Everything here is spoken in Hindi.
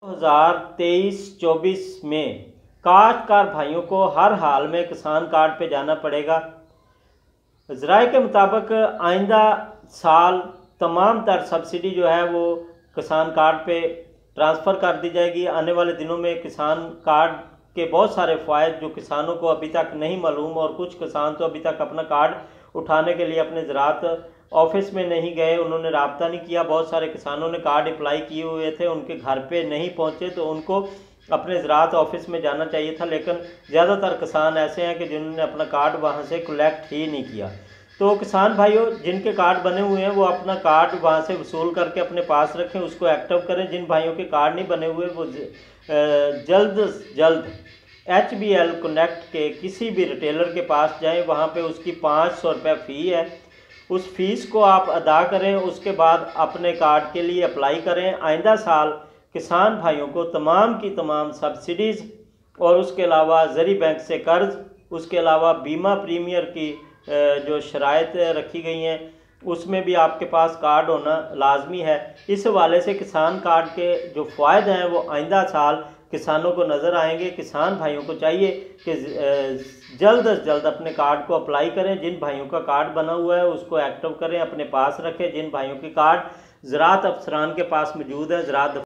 2023-24 में काश्तकार भाइयों को हर हाल में किसान कार्ड पे जाना पड़ेगा। ज़राए के मुताबिक आइंदा साल तमाम तर सब्सिडी जो है वो किसान कार्ड पे ट्रांसफ़र कर दी जाएगी। आने वाले दिनों में किसान कार्ड के बहुत सारे फ़ायदे जो किसानों को अभी तक नहीं मालूम, और कुछ किसान तो अभी तक अपना कार्ड उठाने के लिए अपने ज़राअत ऑफिस में नहीं गए, उन्होंने राब्ता नहीं किया। बहुत सारे किसानों ने कार्ड अप्लाई किए हुए थे, उनके घर पे नहीं पहुंचे, तो उनको अपने ज़राअत ऑफिस में जाना चाहिए था। लेकिन ज़्यादातर किसान ऐसे हैं कि जिन्होंने अपना कार्ड वहां से कलेक्ट ही नहीं किया। तो किसान भाइयों, जिनके कार्ड बने हुए हैं वो अपना कार्ड वहां से वसूल करके अपने पास रखें, उसको एक्टिव करें। जिन भाइयों के कार्ड नहीं बने हुए वो जल्द से जल्द HBL कनेक्ट के किसी भी रिटेलर के पास जाएं। वहाँ पे उसकी 500 रुपये फ़ी है, उस फीस को आप अदा करें। उसके बाद अपने कार्ड के लिए अप्लाई करें। आइंदा साल किसान भाइयों को तमाम की तमाम सब्सिडीज़ और उसके अलावा ज़री बैंक से कर्ज़, उसके अलावा बीमा प्रीमियर की जो शराइत रखी गई हैं उसमें भी आपके पास कार्ड होना लाजमी है। इस हवाले से किसान कार्ड के जो फ़ायदे हैं वो आइंदा साल किसानों को नज़र आएंगे। किसान भाइयों को चाहिए कि जल्द से जल्द अपने कार्ड को अप्लाई करें। जिन भाइयों का कार्ड बना हुआ है उसको एक्टिव करें, अपने पास रखें। जिन भाइयों के कार्ड ज़राअत अफसरान के पास मौजूद है, ज़राअत